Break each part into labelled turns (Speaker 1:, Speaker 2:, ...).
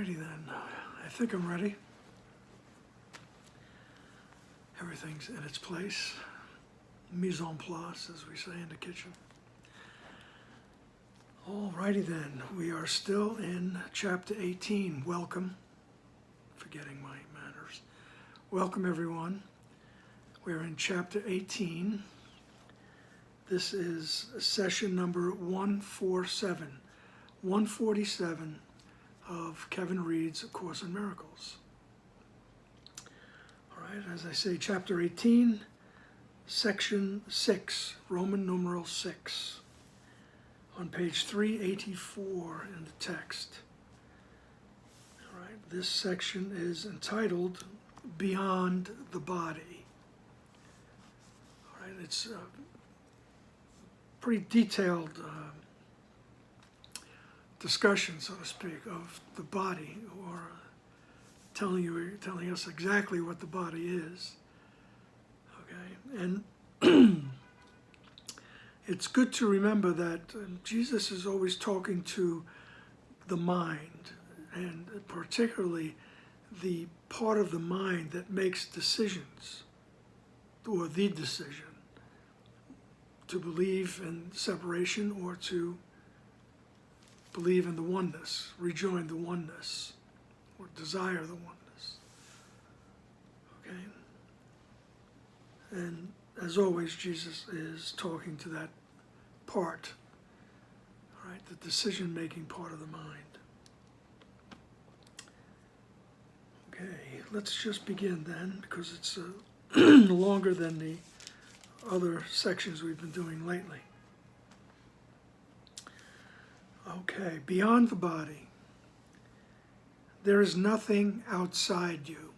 Speaker 1: Alrighty then, I think I'm ready. Everything's in its place. Mise en place, as we say in the kitchen. Alrighty then, we are still in chapter 18. Welcome. Forgetting my manners. Welcome everyone. We're in chapter 18. This is session number 147 of Kevin Reads A Course in Miracles. All right, as I say, chapter 18, section 6, Roman numeral 6, on page 384 in the text. All right, this section is entitled Beyond the Body. All right, it's pretty detailed discussion, so to speak, of the body, or telling us exactly what the body is. Okay, and it's good to remember that Jesus is always talking to the mind, and particularly the part of the mind that makes decisions, or the decision, to believe in separation or to believe in the oneness, rejoin the oneness, or desire the oneness. Okay? And as always, Jesus is talking to that part, all right, the decision-making part of the mind. Okay, let's just begin then, because it's longer than the other sections we've been doing lately. Okay, beyond the body, there is nothing outside you.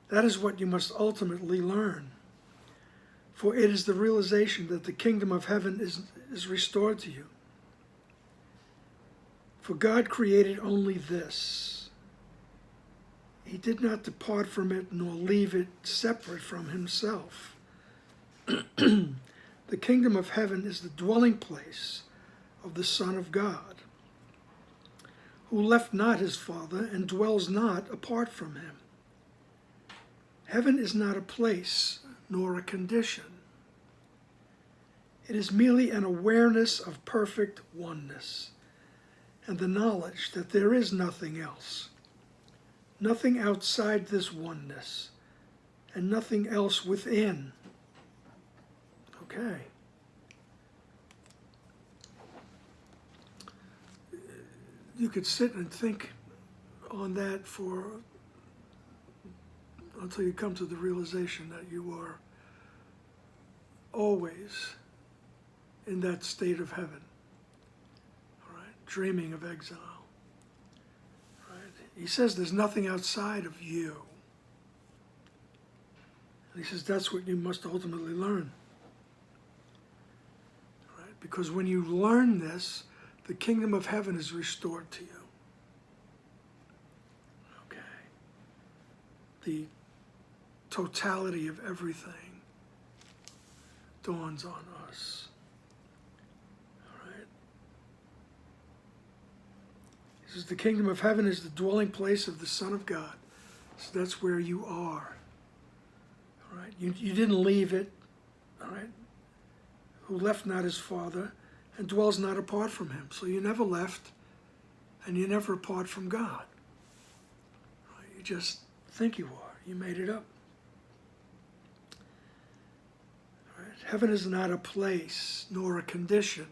Speaker 1: That is what you must ultimately learn, for it is the realization that the kingdom of heaven is restored to you. For God created only this. He did not depart from it nor leave it separate from himself. The kingdom of heaven is the dwelling place of the Son of God, who left not his Father and dwells not apart from him. Heaven is not a place nor a condition. It is merely an awareness of perfect oneness and the knowledge that there is nothing else, nothing outside this oneness, and nothing else within. Okay. You could sit and think on that until you come to the realization that you are always in that state of heaven, all right, dreaming of exile. All right. He says there's nothing outside of you. And he says that's what you must ultimately learn. Because when you learn this, the kingdom of heaven is restored to you. Okay. The totality of everything dawns on us. All right. He says the kingdom of heaven is the dwelling place of the Son of God. So that's where you are. All right. You didn't leave it. All right. Who left not his Father and dwells not apart from him. So you never left and you're never apart from God. You just think you are. You made it up. Right? Heaven is not a place nor a condition.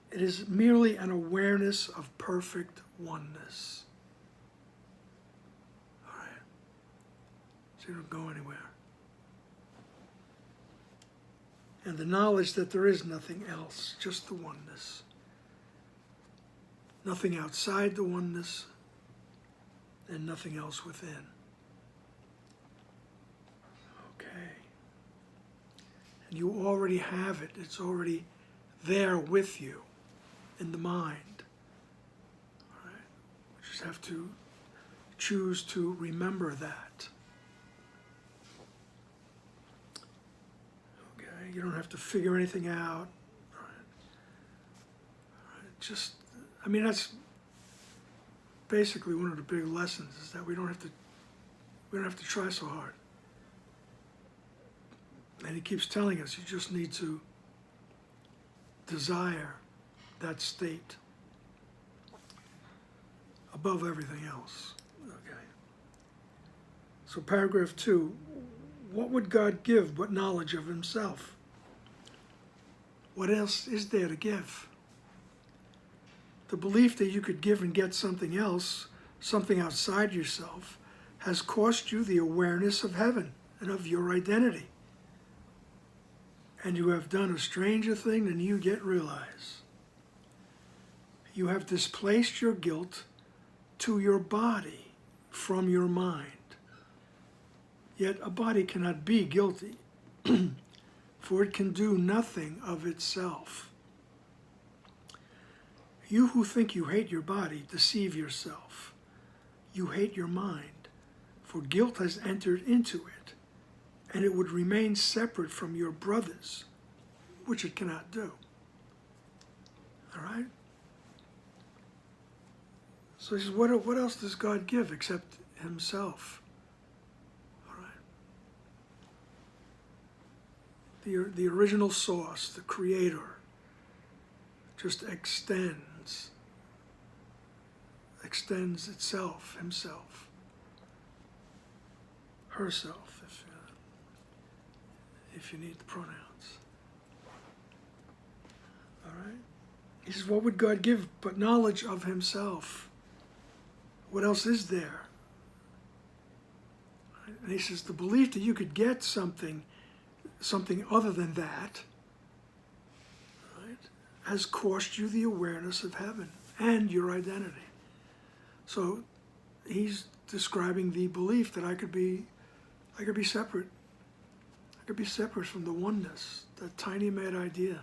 Speaker 1: It is merely an awareness of perfect oneness. All right. So you don't go anywhere. And the knowledge that there is nothing else, just the oneness. Nothing outside the oneness, and nothing else within. Okay. And you already have it. It's already there with you in the mind. All right. You just have to choose to remember that. You don't have to figure anything out. All right. Just mean, that's basically one of the big lessons, is that we don't have to try so hard. And he keeps telling us you just need to desire that state above everything else. Okay. So paragraph 2, what would God give but knowledge of himself? What else is there to give? The belief that you could give and get something else, something outside yourself, has cost you the awareness of heaven and of your identity. And you have done a stranger thing than you yet realize. You have displaced your guilt to your body from your mind. Yet a body cannot be guilty, for it can do nothing of itself. You who think you hate your body deceive yourself. You hate your mind, for guilt has entered into it, and it would remain separate from your brothers, which it cannot do. All right? So he says, what else does God give except himself? All right? The original source, the creator, just extends itself, himself, herself, if you need the pronouns. All right? He says, what would God give but knowledge of himself? What else is there? And he says, the belief that you could get something other than that, right, has cost you the awareness of heaven and your identity. So he's describing the belief that I could be separate. I could be separate from the oneness, that tiny mad idea.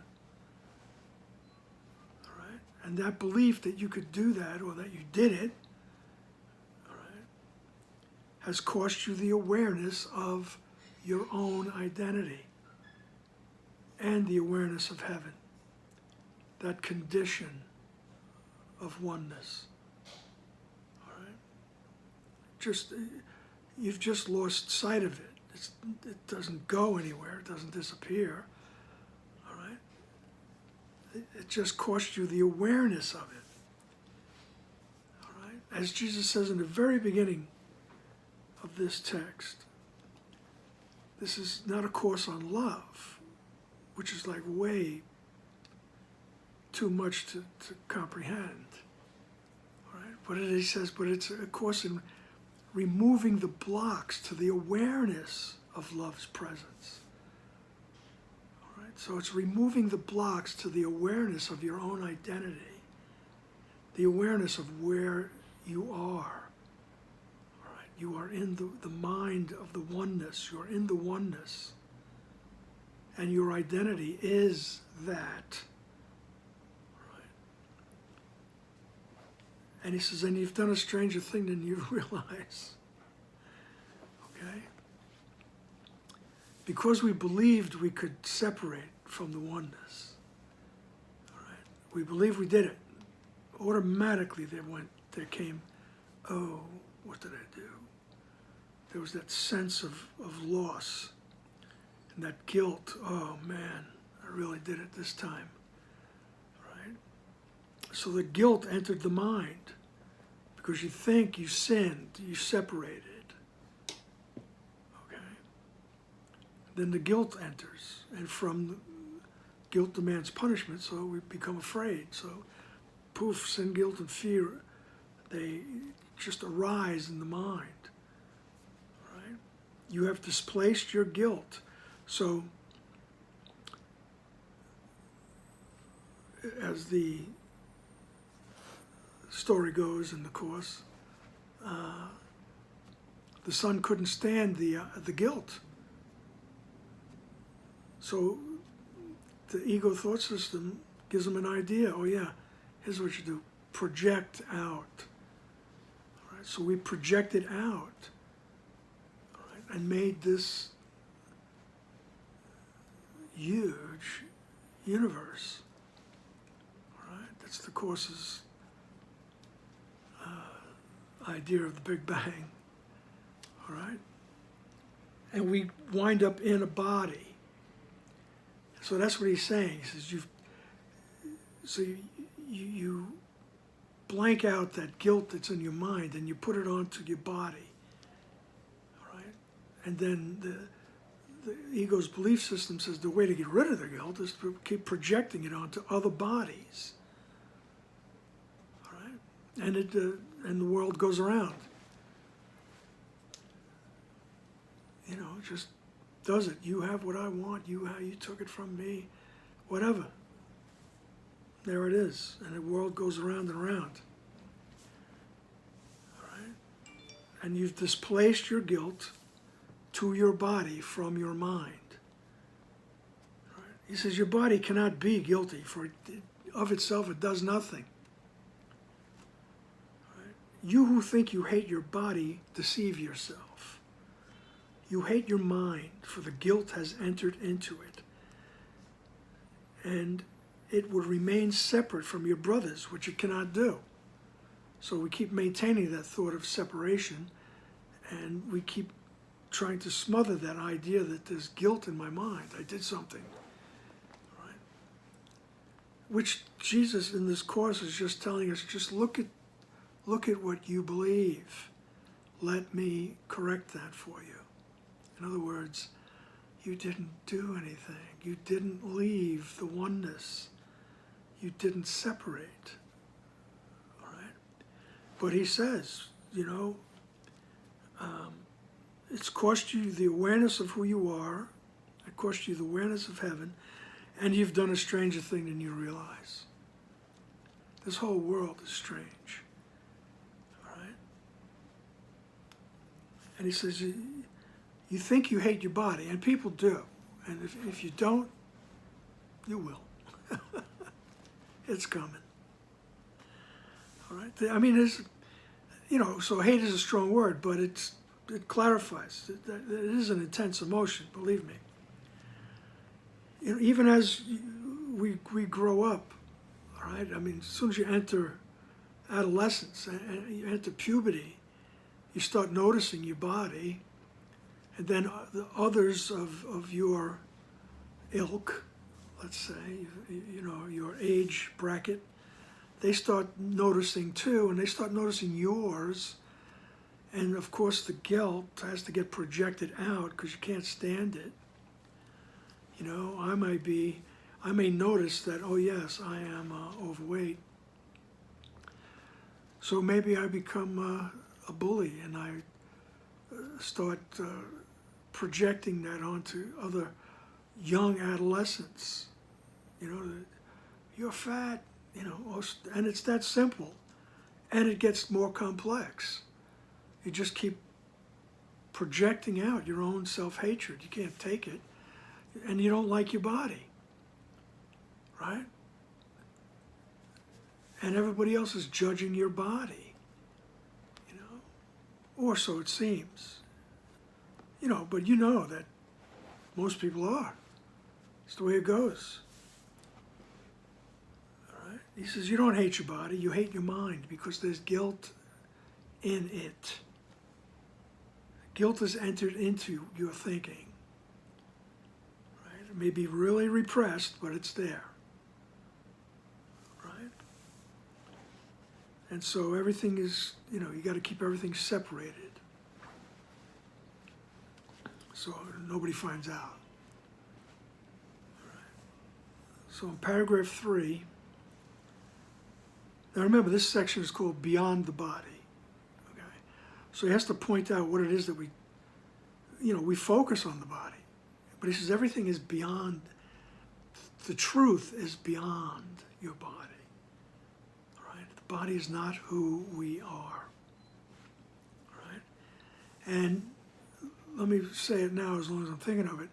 Speaker 1: All right? And that belief that you could do that, or that you did it, has cost you the awareness of your own identity and the awareness of heaven, that condition of oneness. All right? You've just lost sight of it. It doesn't go anywhere. It doesn't disappear. All right? It just cost you the awareness of it. All right? As Jesus says in the very beginning of this text, this is not a course on love, which is like way too much to comprehend. All right? But he says, but it's a course in removing the blocks to the awareness of love's presence. All right? So it's removing the blocks to the awareness of your own identity, the awareness of where you are. You are in the mind of the oneness. You're in the oneness. And your identity is that. Right? And he says, and you've done a stranger thing than you realize. Okay? Because we believed we could separate from the oneness. All right? We believed we did it. Automatically there came, oh, what did I do? There was that sense of loss and that guilt. Oh man, I really did it this time. Right? So the guilt entered the mind because you think you sinned, you separated. Okay? Then the guilt enters, and from guilt demands punishment, so we become afraid. So poof, sin, guilt, and fear, they just arise in the mind. You have displaced your guilt. So, as the story goes in the Course, the son couldn't stand the guilt. So, the ego thought system gives him an idea. Oh yeah, here's what you do. Project out. All right, so we projected out. And made this huge universe. All right? That's the Course's idea of the Big Bang, all right? And we wind up in a body. So that's what he's saying. He says, you blank out that guilt that's in your mind and you put it onto your body, all right? And then the ego's belief system says the way to get rid of the guilt is to keep projecting it onto other bodies, all right? And the world goes around. You know, just does it. You have what I want. You took it from me. Whatever. There it is. And the world goes around and around. All right? And you've displaced your guilt to your body from your mind. All right? He says your body cannot be guilty, for of itself it does nothing. All right? You who think you hate your body deceive yourself. You hate your mind, for the guilt has entered into it. And it would remain separate from your brothers, which it cannot do. So we keep maintaining that thought of separation, and we keep trying to smother that idea that there's guilt in my mind. I did something. Right? Which Jesus in this course is just telling us, just look at what you believe. Let me correct that for you. In other words, you didn't do anything. You didn't leave the oneness. You didn't separate. All right? But he says, it's cost you the awareness of who you are. It cost you the awareness of heaven. And you've done a stranger thing than you realize. This whole world is strange. All right? And he says, you think you hate your body, and people do. And if you don't, you will. It's coming. All right? I mean, so hate is a strong word, but it clarifies. It is an intense emotion, believe me. Even as we grow up, all right? I mean, as soon as you enter adolescence and you enter puberty, you start noticing your body. And then the others of your ilk, let's say, your age bracket, they start noticing too, and they start noticing yours. And of course the guilt has to get projected out because you can't stand it. I may notice that, oh yes, I am overweight. So maybe I become a bully, and I start projecting that onto other young adolescents. You're fat, and it's that simple. And it gets more complex. You just keep projecting out your own self-hatred. You can't take it. And you don't like your body, right? And everybody else is judging your body, or so it seems. But you know that most people are. It's the way it goes. All right? He says, you don't hate your body, you hate your mind because there's guilt in it. Guilt has entered into your thinking. Right? It may be really repressed, but it's there. Right? And so everything is, you got to keep everything separated, so nobody finds out. All right. So in paragraph 3, now remember this section is called Beyond the Body. Okay, so he has to point out what it is that we focus on the body, but he says everything is beyond. The truth is beyond your body. All right, the body is not who we are. All right, and let me say it now as long as I'm thinking of it.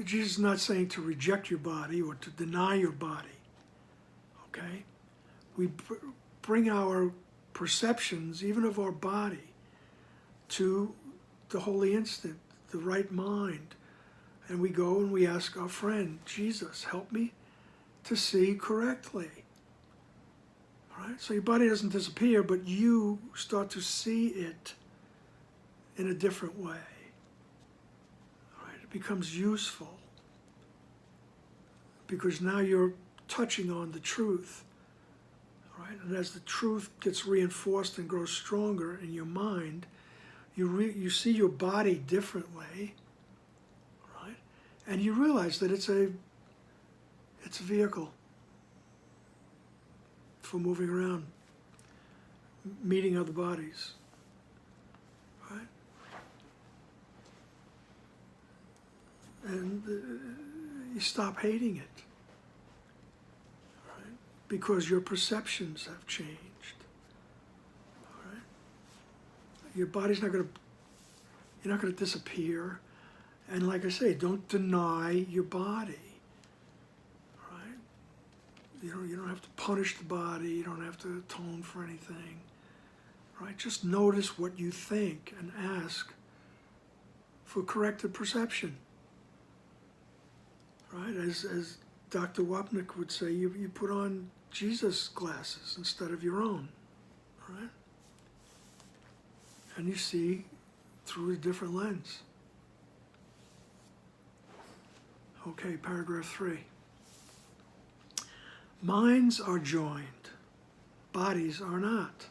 Speaker 1: Jesus is not saying to reject your body or to deny your body, okay? We bring our perceptions, even of our body, to the holy instant, the right mind. And we go and we ask our friend, Jesus, help me to see correctly. All right? Right? So your body doesn't disappear, but you start to see it in a different way. Right? It becomes useful because now you're touching on the truth. Right? And as the truth gets reinforced and grows stronger in your mind, you see your body differently, right? And you realize that it's a vehicle for moving around, meeting other bodies, right? And you stop hating it, right? Because your perceptions have changed. Your body's not going to, you're not going to disappear. And like I say, don't deny your body, right? You don't have to punish the body. You don't have to atone for anything, right? Just notice what you think and ask for corrected perception, right? As Dr. Wapnick would say, you put on Jesus glasses instead of your own, right? And you see through a different lens. Okay, paragraph 3. Minds are joined, bodies are not.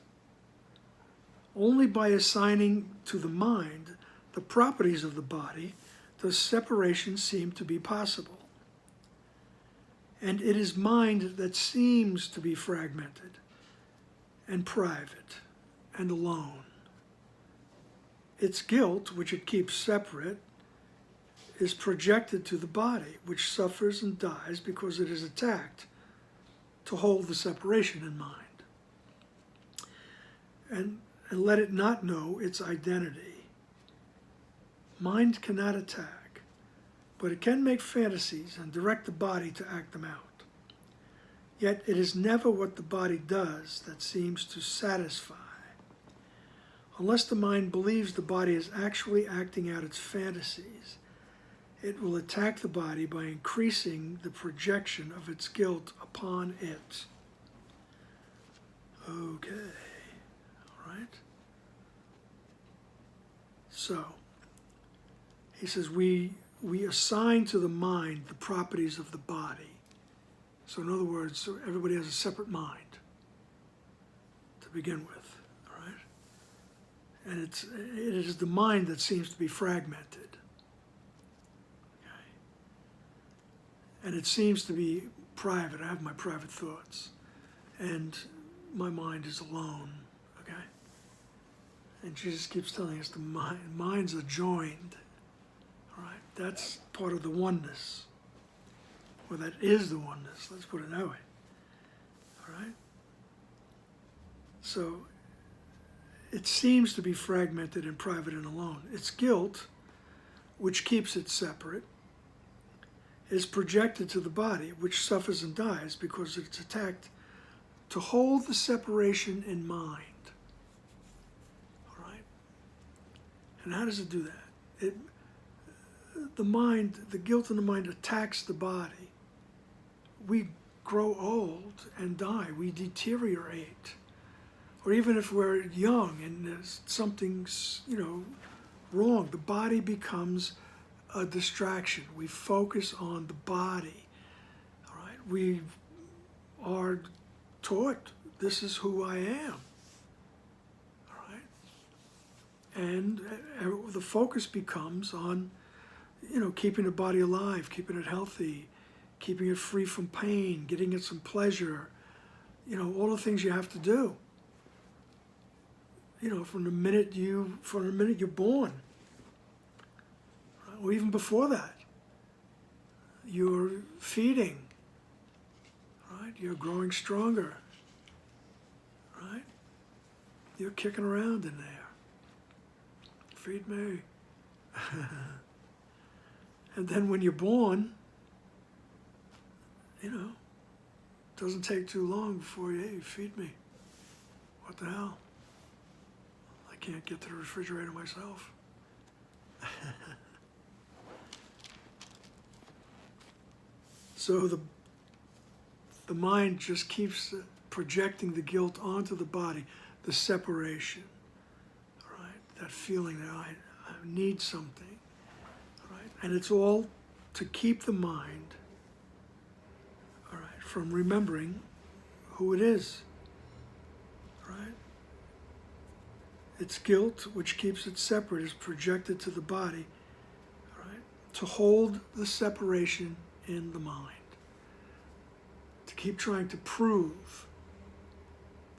Speaker 1: Only by assigning to the mind the properties of the body does separation seem to be possible. And it is mind that seems to be fragmented and private and alone. Its guilt, which it keeps separate, is projected to the body, which suffers and dies because it is attacked to hold the separation in mind. And let it not know its identity. Mind cannot attack, but it can make fantasies and direct the body to act them out. Yet it is never what the body does that seems to satisfy. Unless the mind believes the body is actually acting out its fantasies, it will attack the body by increasing the projection of its guilt upon it. Okay, all right. So, he says we assign to the mind the properties of the body. So in other words, everybody has a separate mind to begin with. And it is the mind that seems to be fragmented. Okay. And it seems to be private. I have my private thoughts. And my mind is alone. Okay? And Jesus keeps telling us the minds are joined. All right? That's part of the oneness. Or that is the oneness. Let's put it that way. All right? So, it seems to be fragmented and private and alone. Its guilt, which keeps it separate, is projected to the body, which suffers and dies because it's attacked to hold the separation in mind. All right? And how does it do that? The guilt in the mind attacks the body. We grow old and die. We deteriorate. Or even if we're young and there's something's, wrong, the body becomes a distraction. We focus on the body. All right? We are taught this is who I am. All right? And the focus becomes on, keeping the body alive, keeping it healthy, keeping it free from pain, getting it some pleasure, all the things you have to do. From the minute you're born, or even before that, you're feeding, right? You're growing stronger, right? You're kicking around in there. Feed me. And then when you're born, it doesn't take too long before you feed me. What the hell? Can't get to the refrigerator myself. So the mind just keeps projecting the guilt onto the body, the separation, all right? That feeling that I need something, all right? And it's all to keep the mind, all right, from remembering who it is, right? It's guilt which keeps it separate, is projected to the body, right? To hold the separation in the mind, to keep trying to prove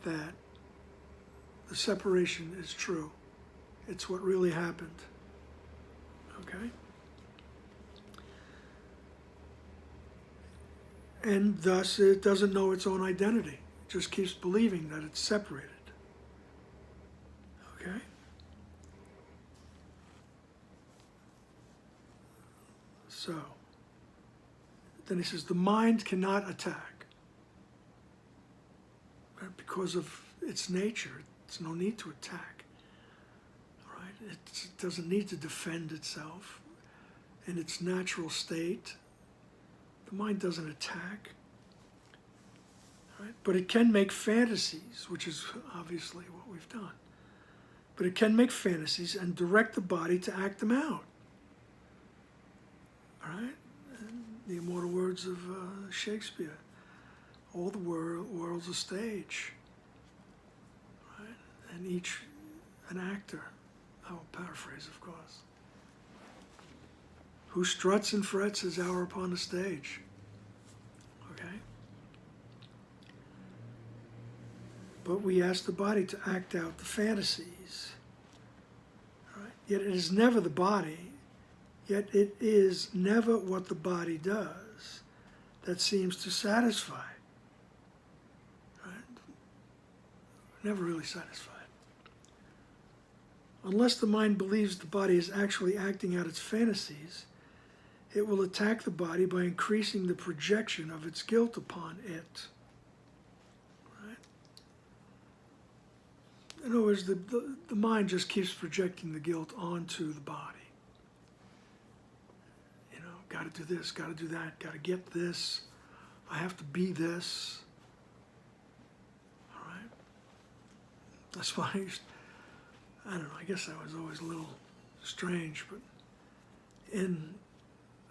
Speaker 1: that the separation is true. It's what really happened, okay? And thus it doesn't know its own identity. It just keeps believing that it's separated. Okay? So, then he says, the mind cannot attack. Right? Because of its nature, it's no need to attack. All right? It doesn't need to defend itself in its natural state. The mind doesn't attack. All right? But it can make fantasies, which is obviously what we've done. But it can make fantasies and direct the body to act them out. All right? And the immortal words of Shakespeare. All the world's a stage. Right? And each an actor. I will paraphrase, of course. Who struts and frets his hour upon the stage. Okay? But we ask the body to act out the fantasies. Right? Yet it is never the body, yet it is never what the body does that seems to satisfy. Right? Never really satisfied. Unless the mind believes the body is actually acting out its fantasies, it will attack the body by increasing the projection of its guilt upon it. In other words, the mind just keeps projecting the guilt onto the body. You know, got to do this, got to do that, got to get this, I have to be this. All right? That's why I don't know, I guess I was always a little strange, but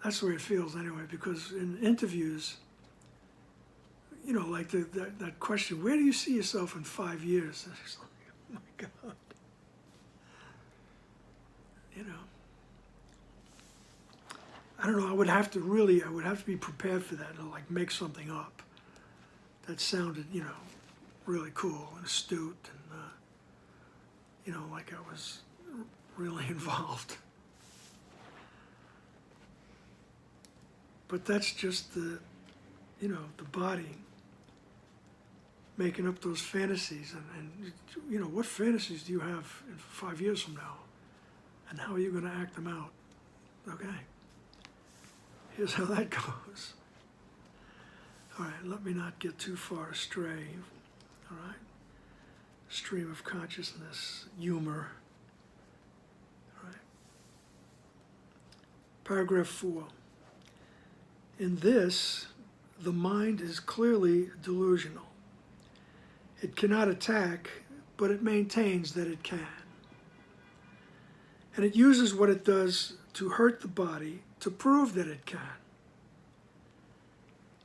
Speaker 1: that's the way it feels anyway, because in interviews, you know, like that question, where do you see yourself in 5 years? And it's like, oh my God. You know. I don't know, I would have to be prepared for that and like make something up that sounded, you know, really cool and astute and, you know, like I was really involved. But that's just the body making up those fantasies. And you know, what fantasies do you have in 5 years from now? And how are you going to act them out? Okay. Here's how that goes. All right, let me not get too far astray. All right. Stream of consciousness, humor. All right. Paragraph 4. In this, the mind is clearly delusional. It cannot attack, but it maintains that it can. And it uses what it does to hurt the body to prove that it can.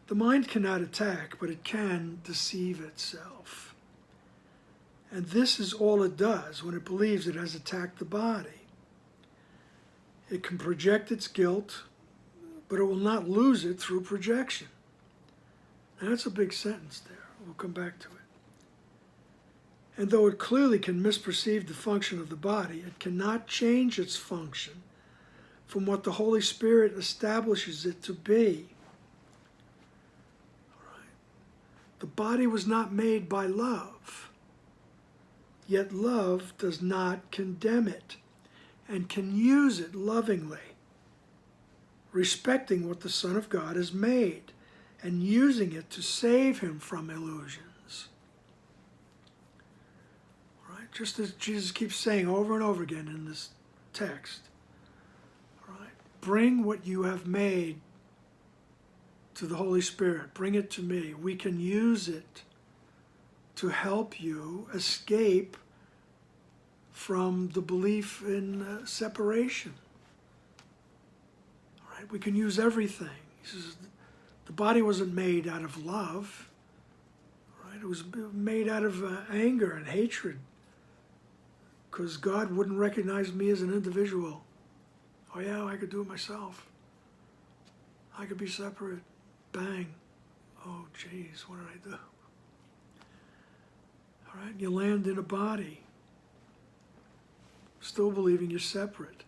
Speaker 1: The mind cannot attack, but it can deceive itself. And this is all it does when it believes it has attacked the body. It can project its guilt, but it will not lose it through projection. Now that's a big sentence there. We'll come back to it. And though it clearly can misperceive the function of the body, it cannot change its function from what the Holy Spirit establishes it to be. All right. The body was not made by love, yet love does not condemn it and can use it lovingly, respecting what the Son of God has made and using it to save him from illusions. Right? Just as Jesus keeps saying over and over again in this text. Right? Bring what you have made to the Holy Spirit. Bring it to me. We can use it to help you escape from the belief in separation. All right? We can use everything. He says the body wasn't made out of love. Right? It was made out of anger and hatred, because God wouldn't recognize me as an individual. Oh yeah, I could do it myself. I could be separate. Bang. Oh geez, what did I do? All right, you land in a body, still believing you're separate.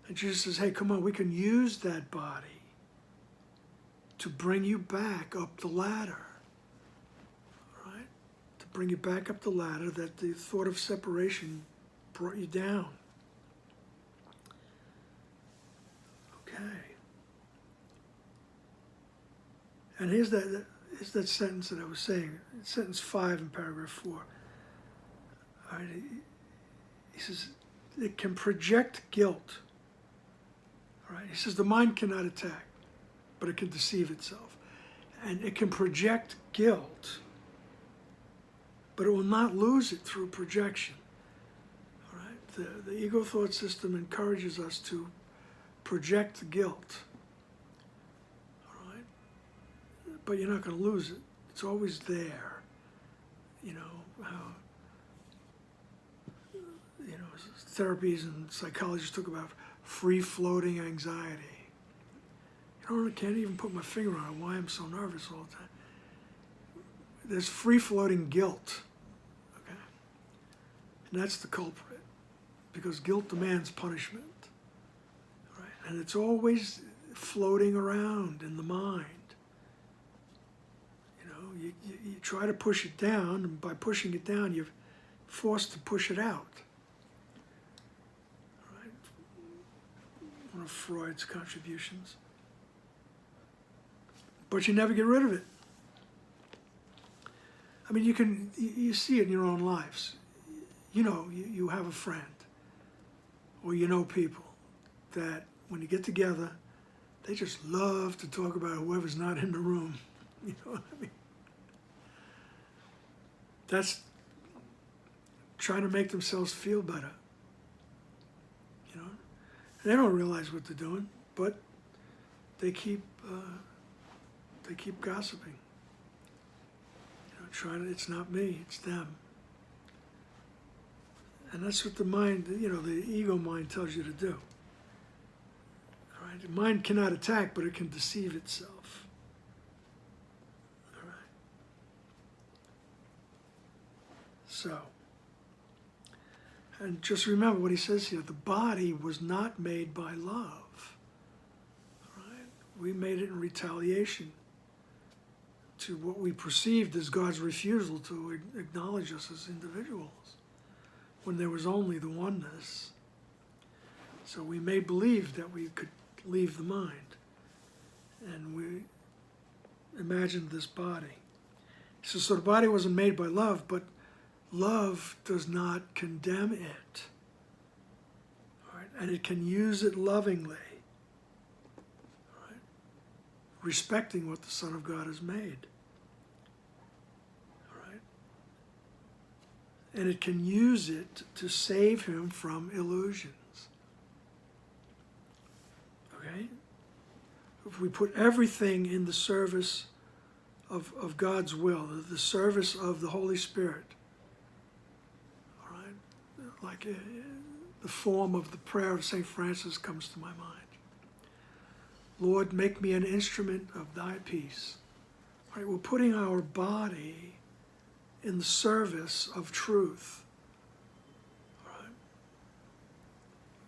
Speaker 1: And Jesus says, hey, come on, we can use that body to bring you back up the ladder. All right? To bring you back up the ladder that the thought of separation brought you down. Okay. And here's that sentence that I was saying, sentence 5 in paragraph 4. All right, he says, it can project guilt. All right, he says the mind cannot attack, but it can deceive itself. And it can project guilt, but it will not lose it through projection. All right, the ego thought system encourages us to project guilt. But you're not going to lose it. It's always there. You know, how, therapies and psychologists talk about free-floating anxiety. I can't even put my finger on why I'm so nervous all the time. There's free-floating guilt, okay? And that's the culprit, because guilt demands punishment, right? And it's always floating around in the mind. You try to push it down, and by pushing it down, you're forced to push it out. Right? One of Freud's contributions. But you never get rid of it. I mean, you see it in your own lives. You have a friend, or people that when you get together, they just love to talk about whoever's not in the room. You know what I mean? That's trying to make themselves feel better. They don't realize what they're doing, but they keep gossiping. It's not me, it's them. And that's what the mind, the ego mind tells you to do. All right? The mind cannot attack, but it can deceive itself. So, and just remember what he says here, the body was not made by love. Right? We made it in retaliation to what we perceived as God's refusal to acknowledge us as individuals when there was only the oneness. So we made believe that we could leave the mind, and we imagined this body. So the body wasn't made by love, but love does not condemn it, right? And it can use it lovingly, right? Respecting what the Son of God has made, right? And it can use it to save him from illusions, okay? If we put everything in the service of God's will, the service of the Holy Spirit, like the form of the prayer of St. Francis comes to my mind. Lord, make me an instrument of thy peace. Right, we're putting our body in the service of truth. Right?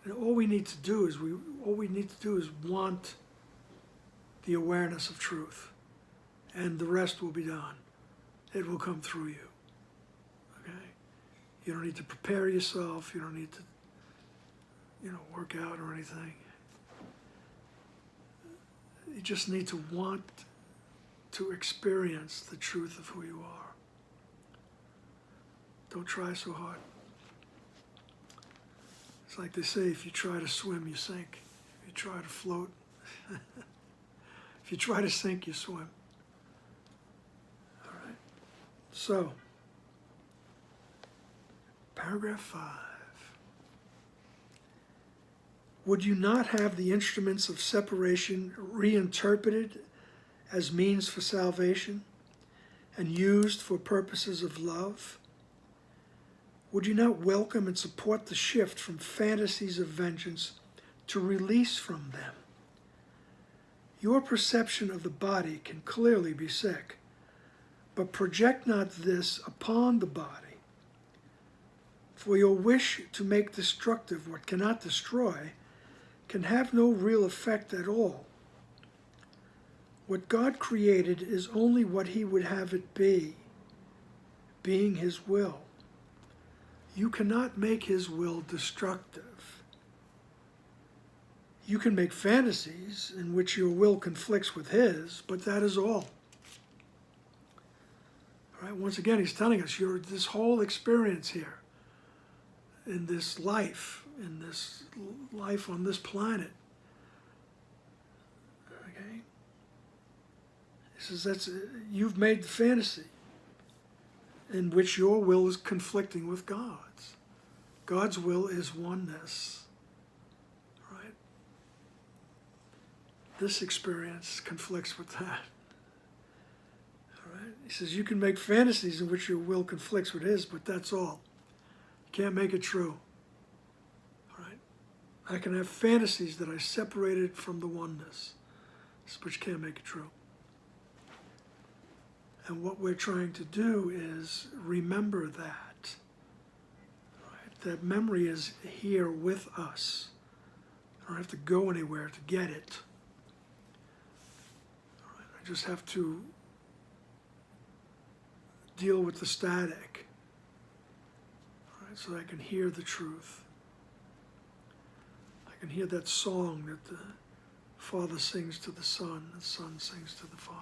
Speaker 1: And all we need to do is want the awareness of truth, and the rest will be done. It will come through you. You don't need to prepare yourself. You don't need to, work out or anything. You just need to want to experience the truth of who you are. Don't try so hard. It's like they say, if you try to swim, you sink. If you try to float, if you try to sink, you swim. All right. So, Paragraph 5. Would you not have the instruments of separation reinterpreted as means for salvation and used for purposes of love? Would you not welcome and support the shift from fantasies of vengeance to release from them? Your perception of the body can clearly be sick, but project not this upon the body. For your wish to make destructive what cannot destroy can have no real effect at all. What God created is only what he would have it be, being his will. You cannot make his will destructive. You can make fantasies in which your will conflicts with his, but that is all. All right, once again, he's telling us this whole experience here, in this life on this planet. Okay? He says you've made the fantasy in which your will is conflicting with God's. God's will is oneness. Right? This experience conflicts with that. All right? He says you can make fantasies in which your will conflicts with his, but that's all. You can't make it true. All right? I can have fantasies that I separated from the oneness, but you can't make it true. And what we're trying to do is remember that. Right? That memory is here with us. I don't have to go anywhere to get it. All right? I just have to deal with the static, all right, so that I can hear the truth. I can hear that song that the Father sings to the Son, the Son sings to the Father.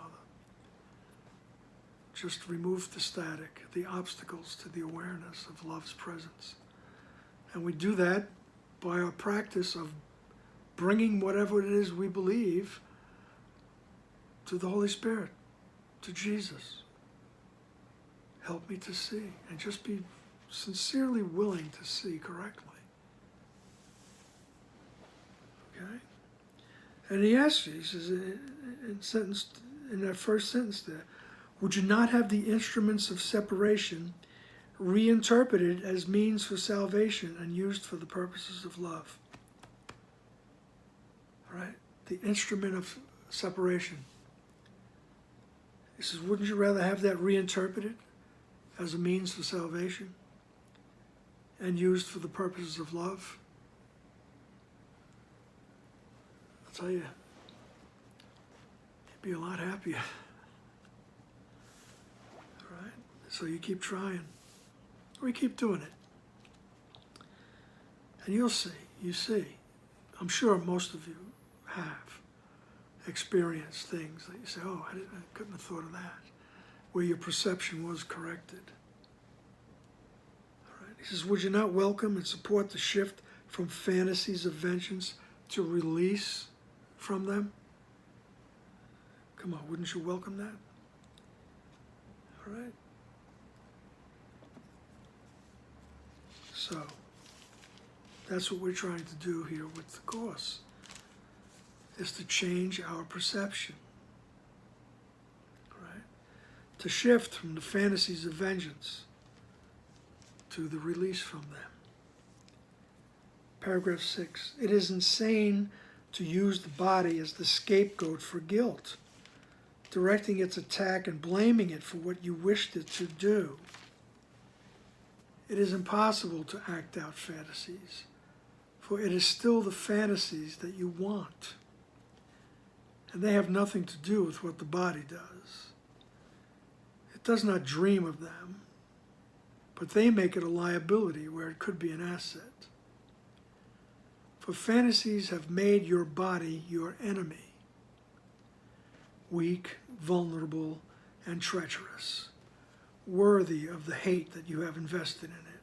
Speaker 1: Just remove the static, the obstacles to the awareness of love's presence. And we do that by our practice of bringing whatever it is we believe to the Holy Spirit, to Jesus. Help me to see, and just be sincerely willing to see correctly. Okay? And he asks you, he says in that first sentence there, would you not have the instruments of separation reinterpreted as means for salvation and used for the purposes of love? All right? The instrument of separation. He says, wouldn't you rather have that reinterpreted as a means for salvation and used for the purposes of love? I'll tell you, you'd be a lot happier. So you keep trying, or you keep doing it. And you'll see, you see. I'm sure most of you have experienced things that you say, oh, I couldn't have thought of that, where your perception was corrected. All right. He says, would you not welcome and support the shift from fantasies of vengeance to release from them? Come on, wouldn't you welcome that? All right. So, that's what we're trying to do here with the Course, is to change our perception, right? To shift from the fantasies of vengeance to the release from them. Paragraph 6, it is insane to use the body as the scapegoat for guilt, directing its attack and blaming it for what you wished it to do. It is impossible to act out fantasies, for it is still the fantasies that you want, and they have nothing to do with what the body does. It does not dream of them, but they make it a liability where it could be an asset. For fantasies have made your body your enemy, weak, vulnerable, and treacherous, worthy of the hate that you have invested in it.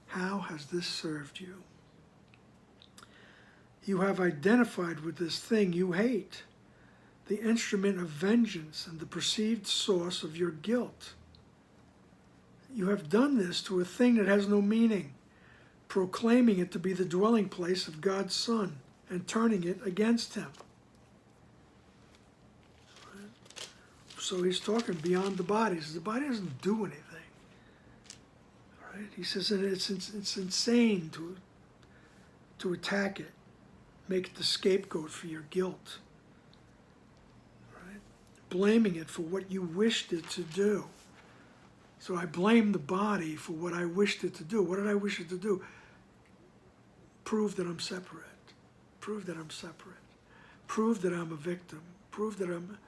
Speaker 1: How has this served you? You have identified with this thing you hate, the instrument of vengeance and the perceived source of your guilt. you have done this to a thing that has no meaning, proclaiming it to be the dwelling place of God's Son and turning it against him. So he's talking beyond the body. He says the body doesn't do anything. Right? He says that it's insane to attack it, make it the scapegoat for your guilt. Right? Blaming it for what you wished it to do. So I blame the body for what I wished it to do. What did I wish it to do? Prove that I'm separate. Prove that I'm separate. Prove that I'm a victim. Prove that I'm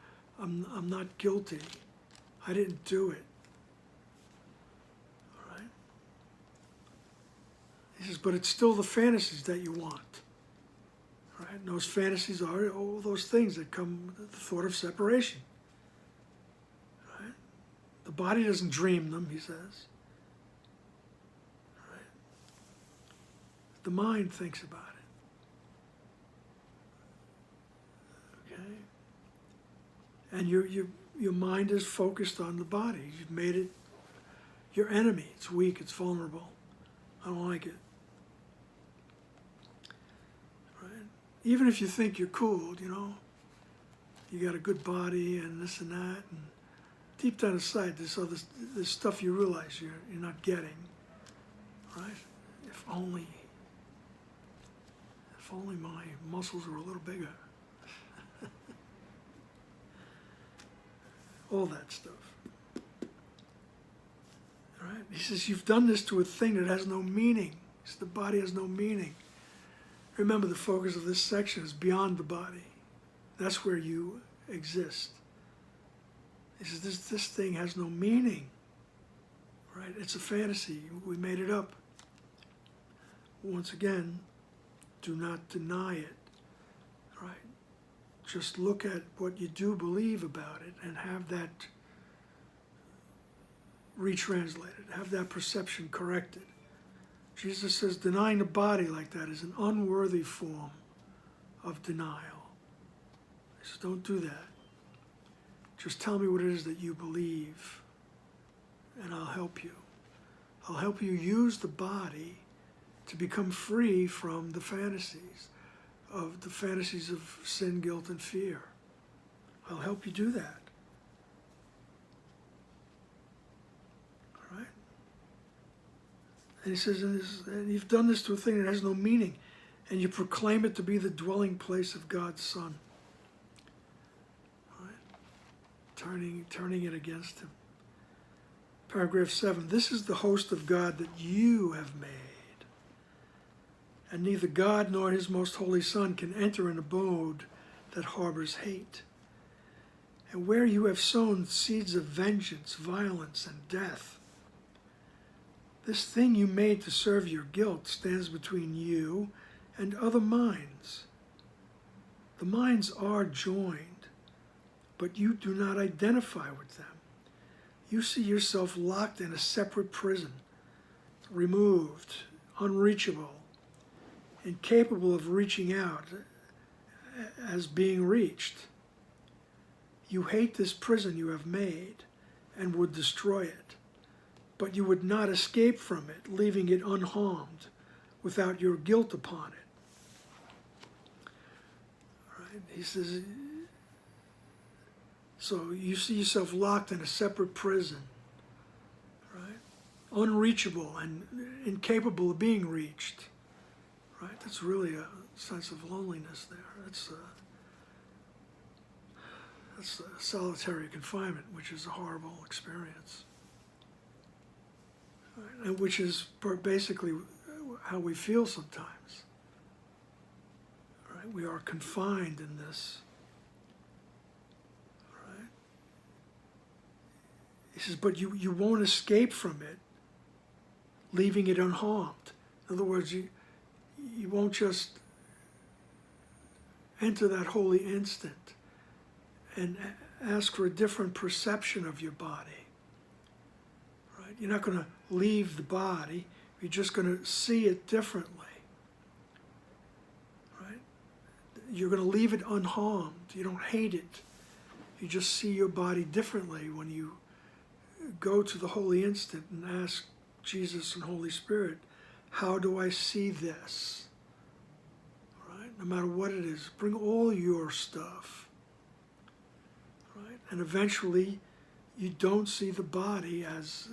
Speaker 1: not guilty. I didn't do it. All right? He says, but it's still the fantasies that you want. All right? And those fantasies are all those things that come with the thought of separation. Right? The body doesn't dream them, he says. Right? The mind thinks about it. Okay? And your mind is focused on the body. You've made it your enemy. It's weak, it's vulnerable. I don't like it. Right? Even if you think you're cool, you got a good body and this and that, and deep down inside there's stuff you realize you're not getting. Right? If only my muscles were a little bigger. All that stuff. All right? He says, you've done this to a thing that has no meaning. He says, the body has no meaning. Remember, the focus of this section is beyond the body. That's where you exist. He says, this thing has no meaning. Right? It's a fantasy. We made it up. Once again, do not deny it. Right? Just look at what you do believe about it and have that retranslated, have that perception corrected. Jesus says denying the body like that is an unworthy form of denial. He says, don't do that. Just tell me what it is that you believe, and I'll help you. I'll help you use the body to become free from the fantasies of sin, guilt, and fear. I'll help you do that. All right? And he says, and you've done this to a thing that has no meaning, and you proclaim it to be the dwelling place of God's Son. All right? Turning it against him. Paragraph 7, this is the host of God that you have made. And neither God nor his most holy Son can enter an abode that harbors hate. And where you have sown seeds of vengeance, violence, and death, this thing you made to serve your guilt stands between you and other minds. The minds are joined, but you do not identify with them. You see yourself locked in a separate prison, removed, unreachable, incapable of reaching out as being reached. You hate this prison you have made and would destroy it, but you would not escape from it, leaving it unharmed without your guilt upon it. Right? He says, so you see yourself locked in a separate prison, right? Unreachable and incapable of being reached. Right? That's really a sense of loneliness there. That's solitary confinement, which is a horrible experience. Right? And which is basically how we feel sometimes. Right? We are confined in this. Right? He says, but you won't escape from it, leaving it unharmed. In other words, you won't just enter that holy instant and ask for a different perception of your body. Right? You're not going to leave the body. You're just going to see it differently. Right? You're going to leave it unharmed. You don't hate it. You just see your body differently when you go to the Holy Instant and ask Jesus and Holy Spirit, how do I see this? Right? No matter what it is, bring all your stuff. Right? And eventually, you don't see the body as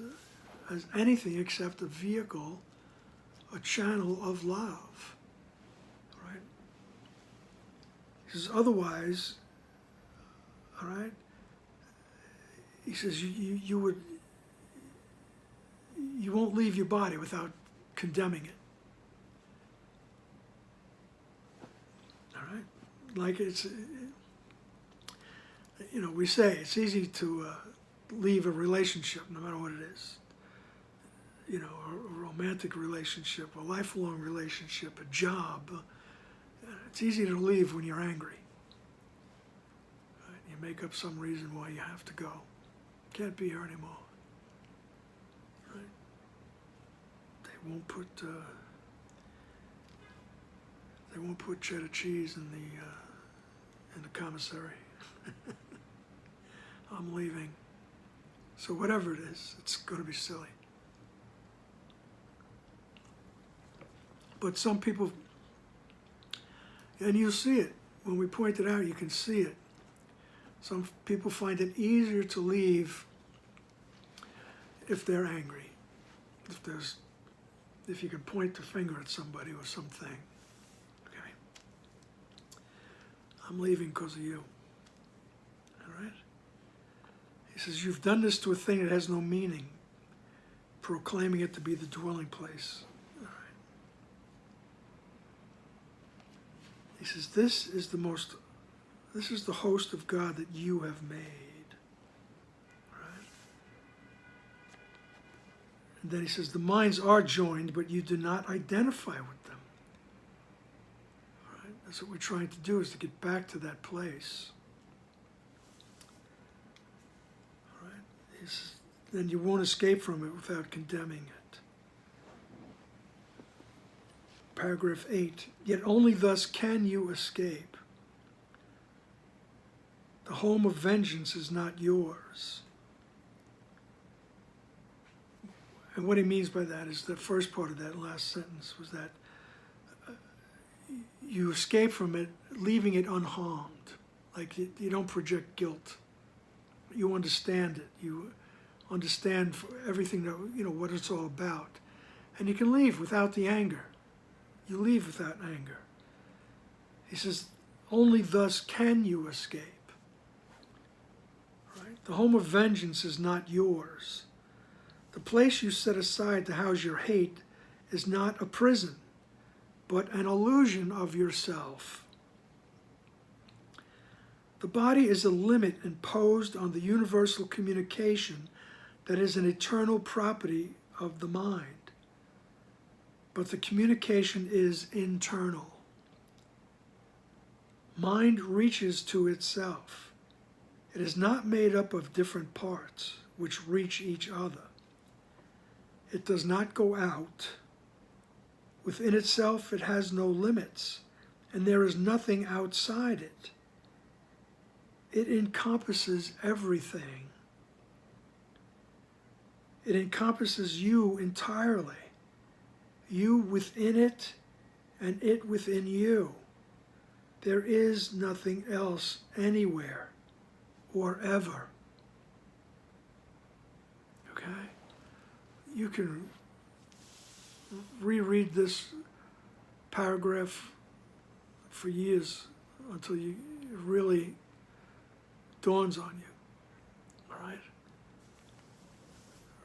Speaker 1: anything except a vehicle, a channel of love. Right? He says, otherwise, all right, he says, you won't leave your body without condemning it. All right? Like we say it's easy to leave a relationship, no matter what it is. A romantic relationship, a lifelong relationship, a job. It's easy to leave when you're angry. Right? You make up some reason why you have to go. Can't be here anymore. Right? They won't put cheddar cheese in the commissary. I'm leaving. So whatever it is, it's going to be silly. But some people, and you'll see it, when we point it out, you can see it. Some people find it easier to leave if they're angry. If you can point the finger at somebody or something. Okay? I'm leaving because of you. All right? He says, you've done this to a thing that has no meaning, proclaiming it to be the dwelling place. All right. He says, this is the host of God that you have made. Right? And then he says, the minds are joined, but you do not identify with them. Right? That's what we're trying to do, is to get back to that place. Right? He says, then you won't escape from it without condemning it. Paragraph 8, yet only thus can you escape. The home of vengeance is not yours. And what he means by that is the first part of that last sentence was that you escape from it, leaving it unharmed. Like you don't project guilt. You understand it. You understand everything that, what it's all about. And you can leave without the anger. You leave without anger. He says, only thus can you escape. Right? The home of vengeance is not yours. The place you set aside to house your hate is not a prison, but an illusion of yourself. The body is a limit imposed on the universal communication that is an eternal property of the mind. But the communication is internal. Mind reaches to itself. It is not made up of different parts which reach each other. It does not go out. Within itself it has no limits, and there is nothing outside it. It encompasses everything. It encompasses you entirely. You within it, and it within you. There is nothing else anywhere or ever. Okay? You can reread this paragraph for years until it really dawns on you. All right?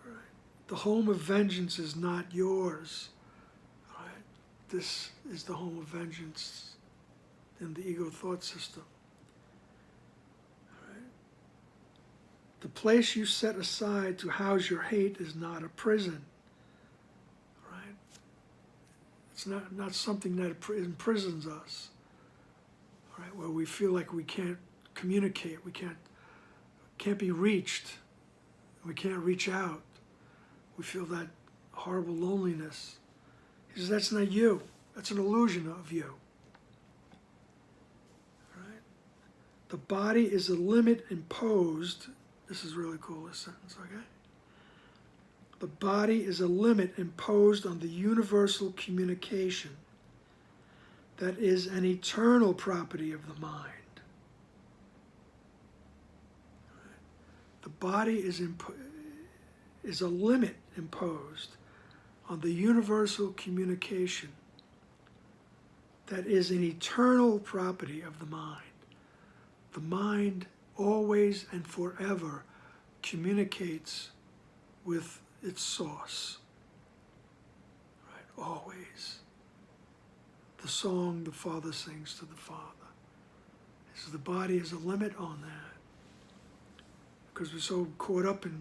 Speaker 1: All right. The home of vengeance is not yours. All right? This is the home of vengeance in the ego thought system. All right? The place you set aside to house your hate is not a prison. Right? It's not something that imprisons us. All right? Where we feel like we can't communicate, we can't be reached, we can't reach out. We feel that horrible loneliness. He says, that's not you. That's an illusion of you. The body is a limit imposed, this is really cool, this sentence, okay? The body is a limit imposed on the universal communication that is an eternal property of the mind. The body is a limit imposed on the universal communication that is an eternal property of the mind. The mind always and forever communicates with its source. Right? Always. The song the Father sings to the Father. He says the body is a limit on that. Because we're so caught up in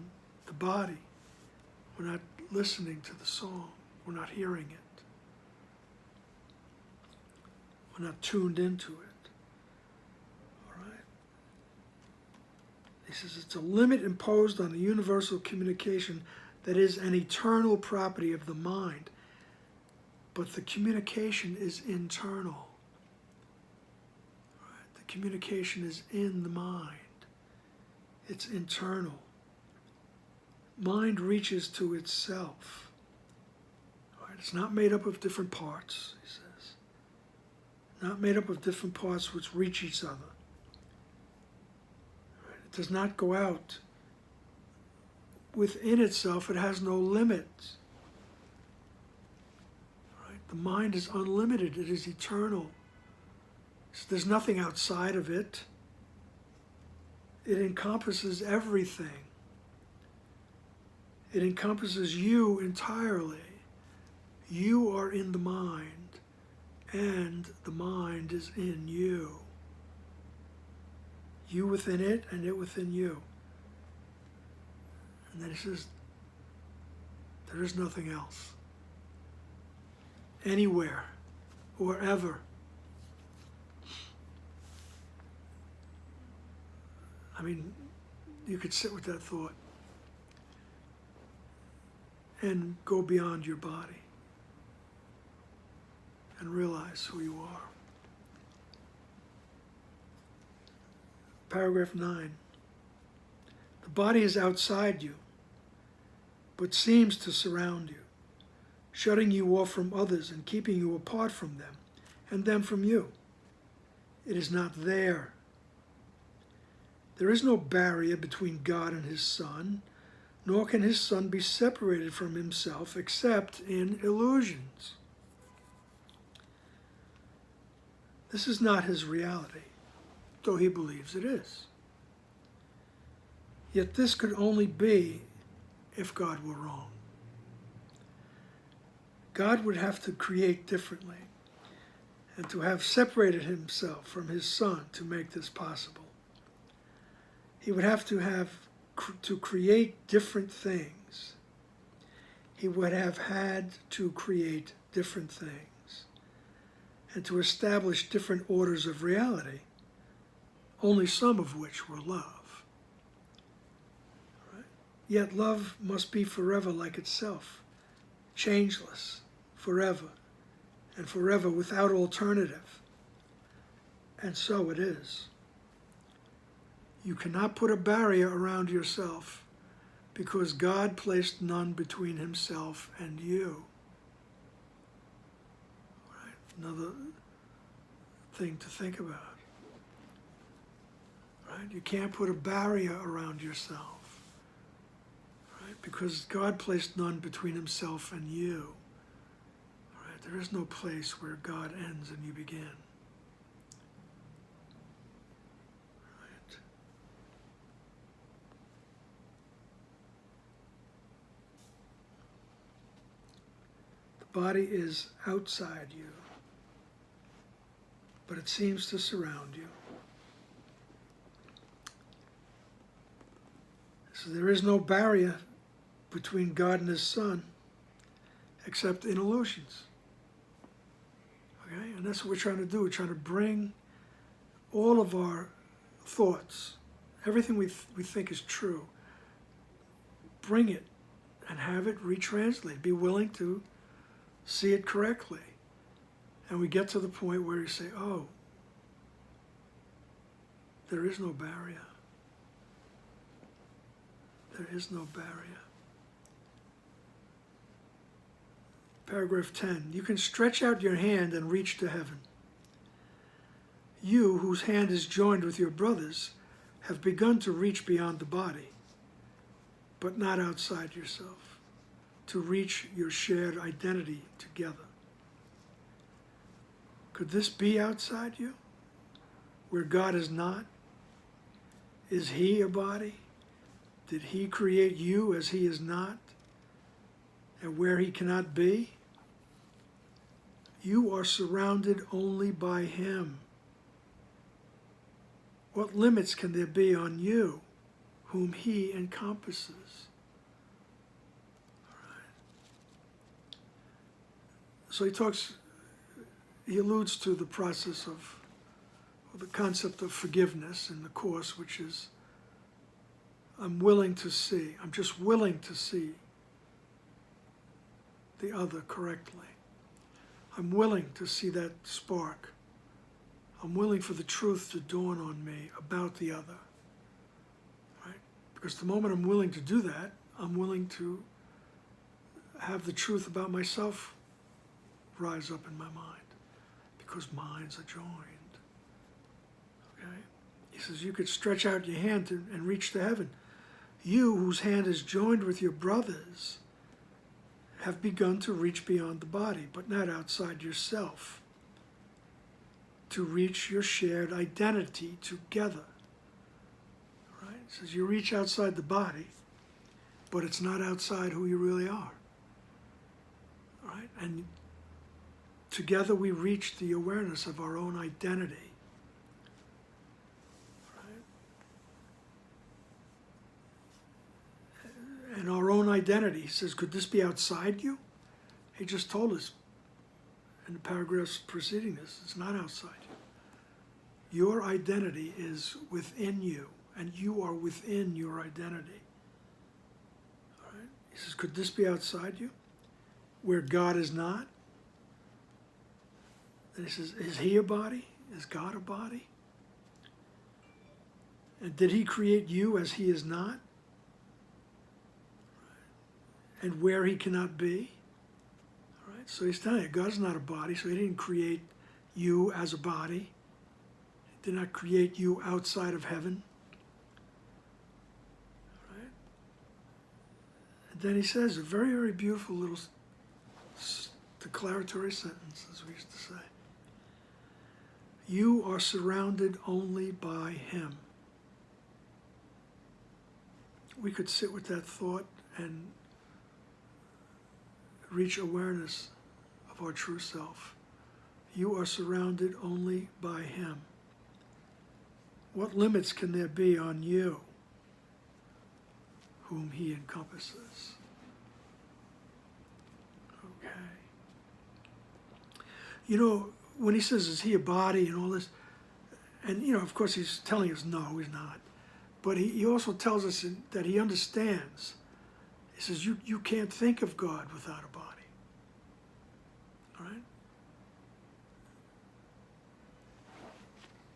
Speaker 1: the body, we're not listening to the song. We're not hearing it. We're not tuned into it. All right? He says it's a limit imposed on the universal communication that is an eternal property of the mind. But the communication is internal. Right? The communication is in the mind. It's internal. Mind reaches to itself. Right? It's not made up of different parts, he says. Not made up of different parts which reach each other. Right? It does not go out. Within itself, it has no limits. Right? The mind is unlimited. It is eternal. So there's nothing outside of it. It encompasses everything. It encompasses you entirely. You are in the mind, and the mind is in you. You within it, and it within you. And then he says, there is nothing else. Anywhere or ever. I mean, you could sit with that thought and go beyond your body and realize who you are. Paragraph 9. The body is outside you, but seems to surround you, shutting you off from others and keeping you apart from them, and them from you. It is not there. There is no barrier between God and his Son, nor can his Son be separated from himself except in illusions. This is not his reality, though he believes it is. Yet this could only be if God were wrong. God would have to create differently and to have separated himself from his Son to make this possible. He would have to create different things. He would have had to create different things and to establish different orders of reality, only some of which were love. Right? Yet love must be forever like itself, changeless, forever, and forever without alternative. And so it is. You cannot put a barrier around yourself because God placed none between himself and you. Right? Another thing to think about. Right? You can't put a barrier around yourself. Right? Because God placed none between himself and you. Right? There is no place where God ends and you begin. Body is outside you, but it seems to surround you. So there is no barrier between God and his Son except in illusions. Okay? And that's what we're trying to do. We're trying to bring all of our thoughts, everything we think is true, bring it and have it retranslated. Be willing to see it correctly. And we get to the point where you say, oh, there is no barrier. There is no barrier. Paragraph 10. You can stretch out your hand and reach to heaven. You, whose hand is joined with your brother's, have begun to reach beyond the body, but not outside yourself, to reach your shared identity together. Could this be outside you, where God is not? Is he a body? Did he create you as he is not, and where he cannot be? You are surrounded only by him. What limits can there be on you, whom he encompasses? All right. So he alludes to the process of the concept of forgiveness in the Course, which is, I'm willing to see, I'm just willing to see the other correctly. I'm willing to see that spark. I'm willing for the truth to dawn on me about the other. Right? Because the moment I'm willing to do that, I'm willing to have the truth about myself rise up in my mind, because minds are joined. Okay? He says you could stretch out your hand and reach to heaven. You, whose hand is joined with your brother's, have begun to reach beyond the body, but not outside yourself, to reach your shared identity together. Right? It says you reach outside the body, but it's not outside who you really are. Right? And together we reach the awareness of our own identity. And our own identity, he says, could this be outside you? He just told us in the paragraphs preceding this, it's not outside you. Your identity is within you, and you are within your identity. All right? He says, could this be outside you, where God is not? And he says, is he a body? Is God a body? And did he create you as he is not? And where he cannot be. All right? So he's telling you, God's not a body, so he didn't create you as a body. He did not create you outside of heaven. All right? And then he says a very, very beautiful little declaratory sentence, as we used to say. You are surrounded only by him. We could sit with that thought and reach awareness of our true self. You are surrounded only by him. What limits can there be on you, whom he encompasses? Okay. You know, when he says, is he a body and all this, and you know, of course he's telling us, no, he's not. But he also tells us that he understands. He says, you can't think of God without a body. All right?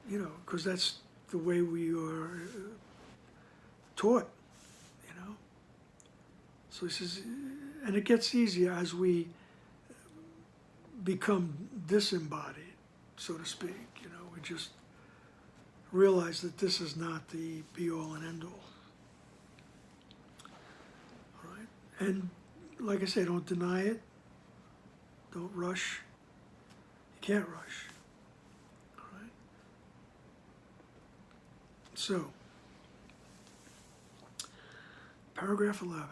Speaker 1: You know, because that's the way we are taught, you know. So he says, and it gets easier as we become disembodied, so to speak. You know, we just realize that this is not the be-all and end-all. All right? And like I say, don't deny it. Don't rush. You can't rush. All right? So, paragraph 11.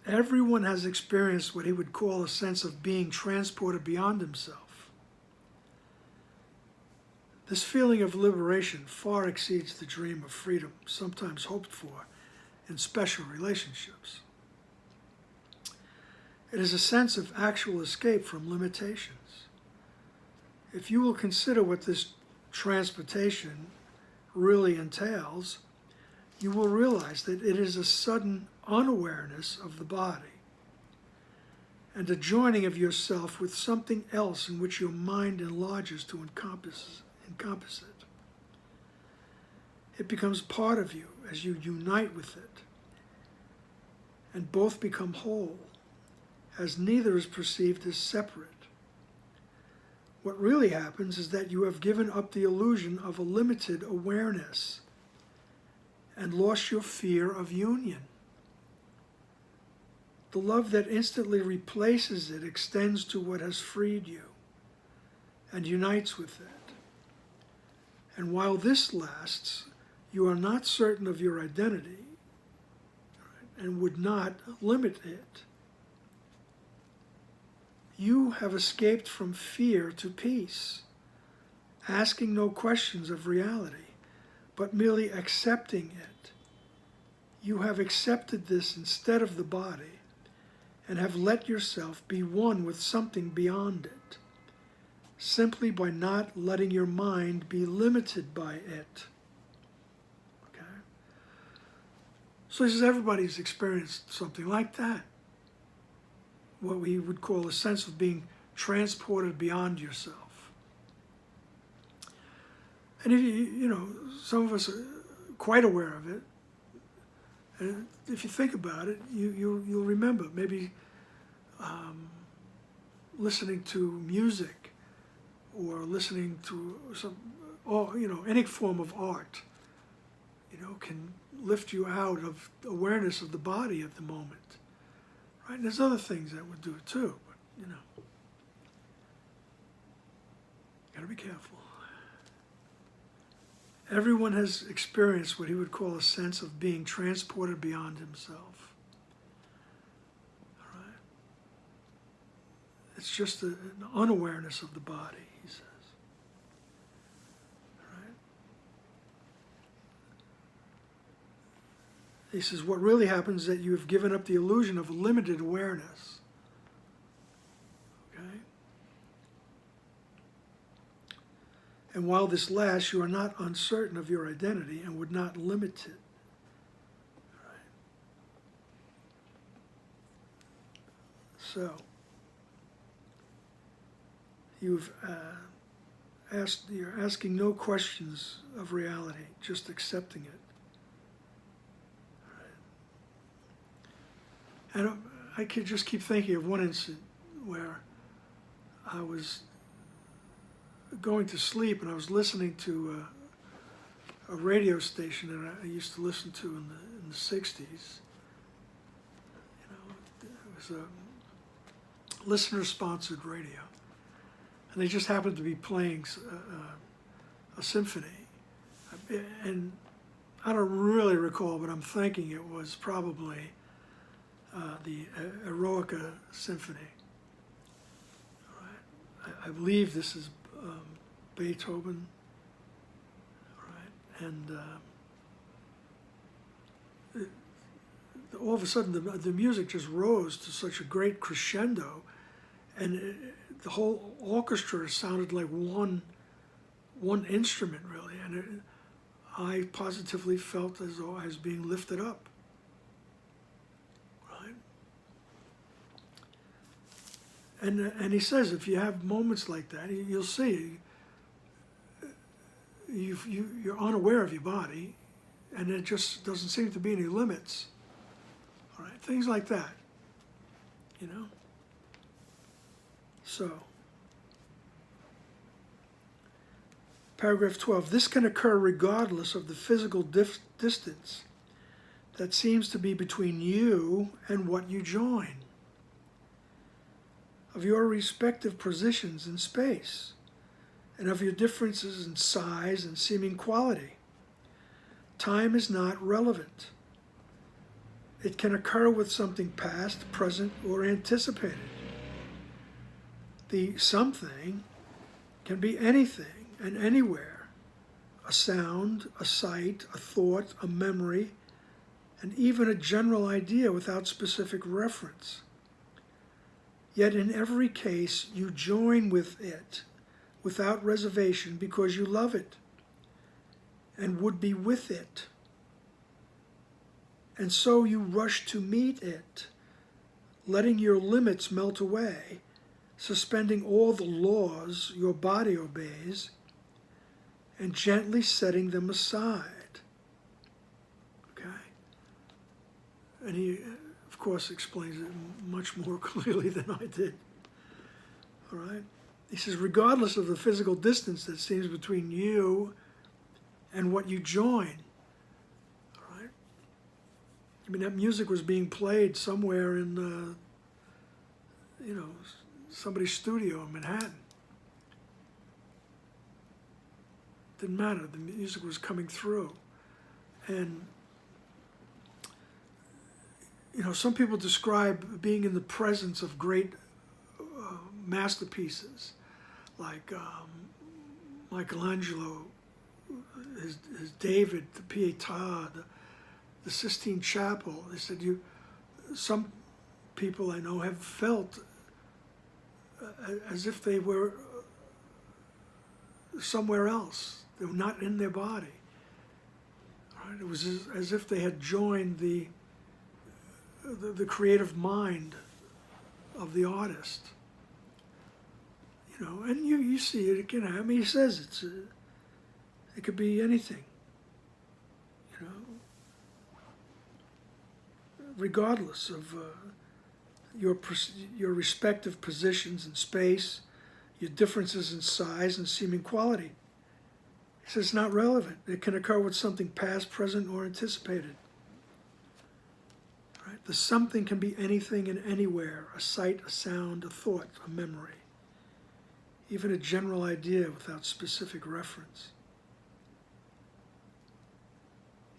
Speaker 1: Everyone has experienced what he would call a sense of being transported beyond himself. This feeling of liberation far exceeds the dream of freedom sometimes hoped for in special relationships. It is a sense of actual escape from limitations. If you will consider what this transportation really entails, you will realize that it is a sudden unawareness of the body and a joining of yourself with something else in which your mind enlarges to encompass it. It becomes part of you as you unite with it, and both become whole, as neither is perceived as separate. What really happens is that you have given up the illusion of a limited awareness and lost your fear of union. The love that instantly replaces it extends to what has freed you and unites with it. And while this lasts, you are not certain of your identity and would not limit it. You have escaped from fear to peace, asking no questions of reality, but merely accepting it. You have accepted this instead of the body, and have let yourself be one with something beyond it, simply by not letting your mind be limited by it. Okay? So he says everybody's experienced something like that. What we would call a sense of being transported beyond yourself. And if some of us are quite aware of it, and if you think about it, you'll remember maybe listening to music or listening to any form of art, can lift you out of awareness of the body at the moment. Right? And there's other things that would do it too, but gotta be careful. Everyone has experienced what he would call a sense of being transported beyond himself. All right? It's just an unawareness of the body, he says. All right? He says, what really happens is that you have given up the illusion of a limited awareness. Okay? And while this lasts, you are not uncertain of your identity and would not limit it. All right? So, you're asking no questions of reality, just accepting it. And I could just keep thinking of one incident where I was going to sleep and I was listening to a radio station that I used to listen to in the 60s. It was a listener-sponsored radio. And they just happened to be playing a symphony. And I don't really recall, but I'm thinking it was probably the Eroica Symphony. All right. I believe this is Beethoven. All right. And all of a sudden the music just rose to such a great crescendo, and the whole orchestra sounded like one instrument really, and I positively felt as though I was being lifted up. And he says, if you have moments like that, you'll see you're unaware of your body, and there just doesn't seem to be any limits. All right, things like that, So, paragraph 12, this can occur regardless of the physical distance that seems to be between you and what you join, of your respective positions in space, and of your differences in size and seeming quality. Time is not relevant. It can occur with something past, present, or anticipated. The something can be anything and anywhere: a sound, a sight, a thought, a memory, and even a general idea without specific reference. Yet in every case, you join with it without reservation because you love it and would be with it. And so you rush to meet it, letting your limits melt away, suspending all the laws your body obeys, and gently setting them aside. Okay? And he, of of course, explains it much more clearly than I did. All right? He says, regardless of the physical distance that seems between you and what you join. All right? I mean, that music was being played somewhere in, somebody's studio in Manhattan. Didn't matter. The music was coming through. And, some people describe being in the presence of great masterpieces, like Michelangelo, his David, the Pietà, the Sistine Chapel. They said some people I know have felt as if they were somewhere else. They were not in their body. Right? It was as if they had joined the creative mind of the artist. And you see it again. I mean, he says it could be anything. Regardless of your respective positions in space, your differences in size and seeming quality. He says it's not relevant. It can occur with something past, present, or anticipated. Right? The something can be anything and anywhere, a sight, a sound, a thought, a memory, even a general idea without specific reference.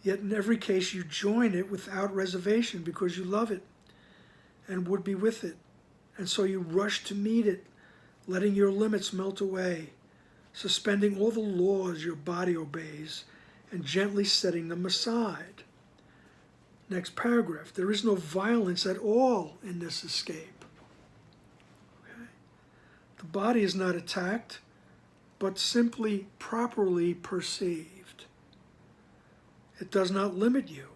Speaker 1: Yet in every case you join it without reservation because you love it and would be with it. And so you rush to meet it, letting your limits melt away, suspending all the laws your body obeys and gently setting them aside. Next paragraph, there is no violence at all in this escape. Okay? The body is not attacked, but simply properly perceived. It does not limit you,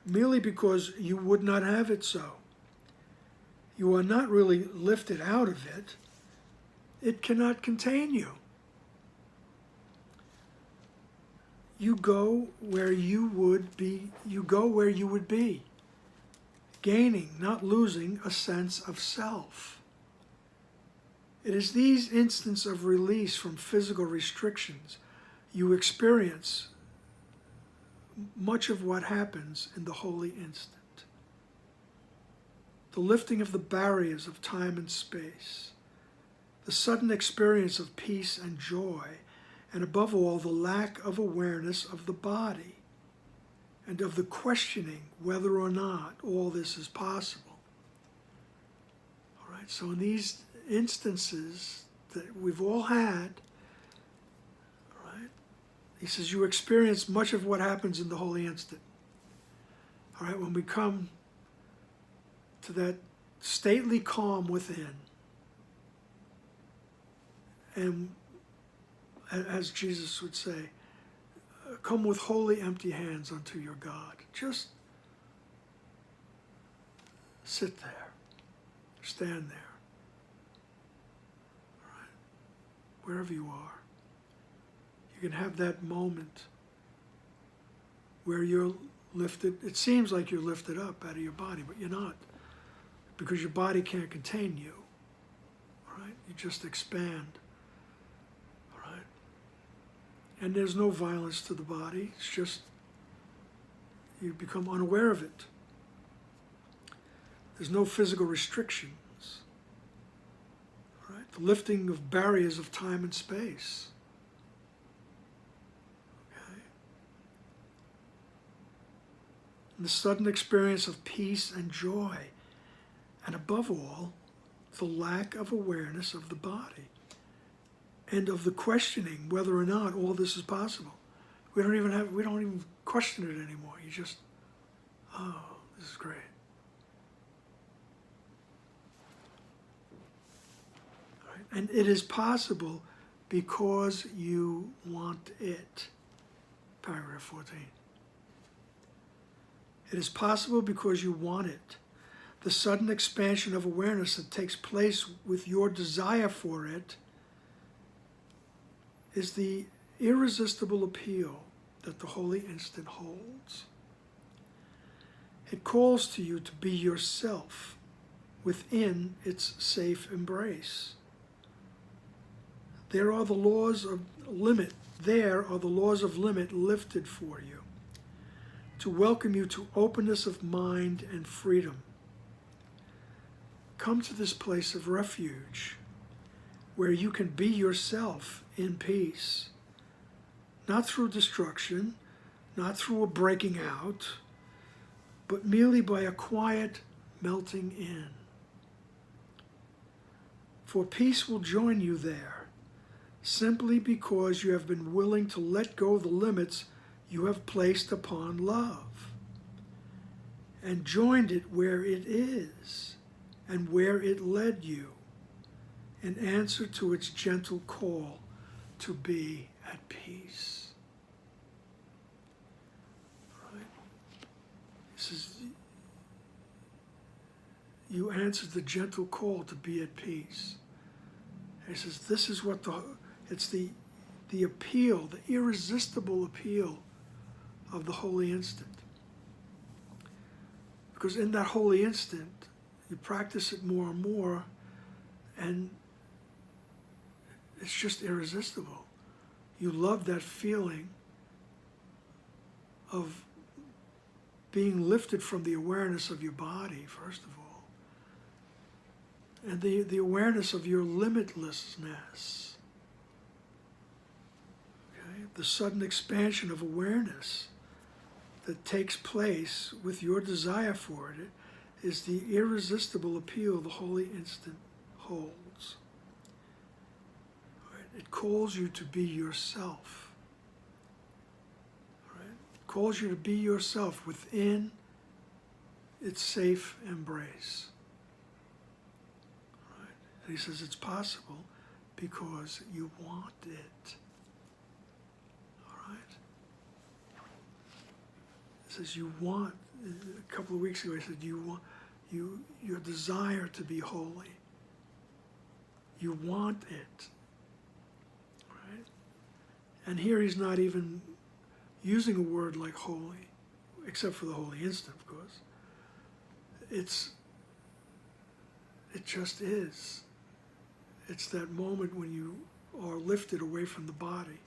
Speaker 1: merely because you would not have it so. You are not really lifted out of it. It cannot contain you. You go where you would be, gaining, not losing, a sense of self. It is these instants of release from physical restrictions you experience much of what happens in the holy instant. The lifting of the barriers of time and space, the sudden experience of peace and joy, and above all, the lack of awareness of the body and of the questioning whether or not all this is possible. All right, so in these instances that we've all had, all right, he says you experience much of what happens in the holy instant. All right, when we come to that stately calm within, and as Jesus would say, come with holy empty hands unto your God. Just sit there, stand there, all right, wherever you are. You can have that moment where you're lifted. It seems like you're lifted up out of your body, but you're not, because your body can't contain you. All right? You just expand. All right? And there's no violence to the body. It's just you become unaware of it. There's no physical restrictions. All right? The lifting of barriers of time and space. And the sudden experience of peace and joy, and above all, the lack of awareness of the body and of the questioning whether or not all this is possible. We don't even question it anymore. You just, oh, this is great. All right? And it is possible because you want it. Paragraph 14. It is possible because you want it. The sudden expansion of awareness that takes place with your desire for it is the irresistible appeal that the holy instant holds. It calls to you to be yourself within its safe embrace. There are the laws of limit lifted for you, to welcome you to openness of mind and freedom. Come to this place of refuge where you can be yourself in peace, not through destruction, not through a breaking out, but merely by a quiet melting in. For peace will join you there, simply because you have been willing to let go of the limits you have placed upon love, and joined it where it is and where it led you, in answer to its gentle call to be at peace. Right? He says, you answered the gentle call to be at peace. He says, this is what it's the appeal, the irresistible appeal of the holy instant. Because in that holy instant, you practice it more and more, and it's just irresistible. You love that feeling of being lifted from the awareness of your body, first of all, and the awareness of your limitlessness. Okay? The sudden expansion of awareness that takes place with your desire for it is the irresistible appeal the holy instant holds. Right? It calls you to be yourself. Right? It calls you to be yourself within its safe embrace. Right? And he says it's possible because you want it. All right? He says you want. A couple of weeks ago, he said, your desire to be holy. You want it. Right? And here he's not even using a word like holy, except for the holy instant, of course. It just is. It's that moment when you are lifted away from the body.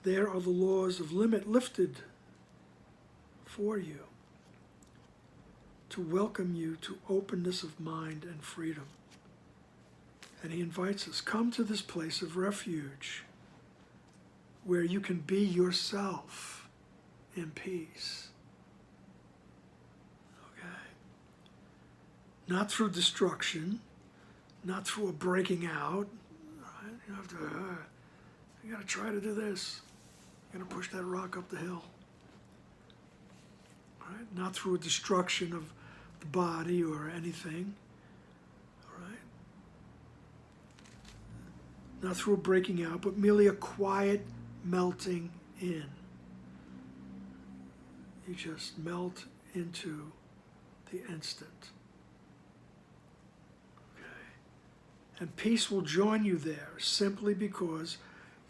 Speaker 1: There are the laws of limit lifted for you, to welcome you to openness of mind and freedom. And he invites us, come to this place of refuge where you can be yourself in peace. Okay? Not through destruction, not through a breaking out. Right? You have to, you got to try to do this. You're going to push that rock up the hill. All right? Not through a destruction of the body or anything. All right? Not through a breaking out, but merely a quiet melting in. You just melt into the instant. Okay? And peace will join you there simply because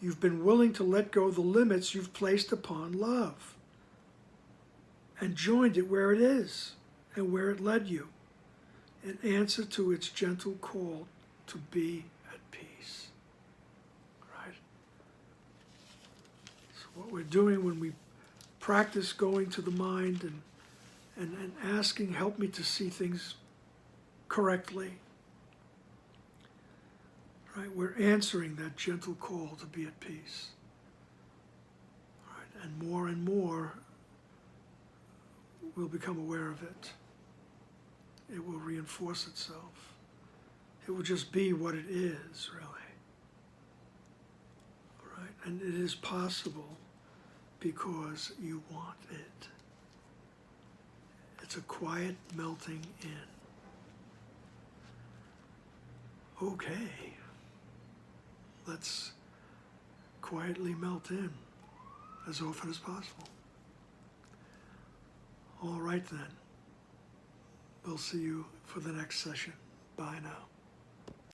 Speaker 1: you've been willing to let go of the limits you've placed upon love and joined it where it is and where it led you in answer to its gentle call to be at peace. Right? So what we're doing when we practice going to the mind and asking, help me to see things correctly. Right? We're answering that gentle call to be at peace. Right? And more we'll become aware of it. It will reinforce itself. It will just be what it is, really. Right? And it is possible because you want it. It's a quiet melting in. Okay. Let's quietly melt in as often as possible. All right then. We'll see you for the next session. Bye now.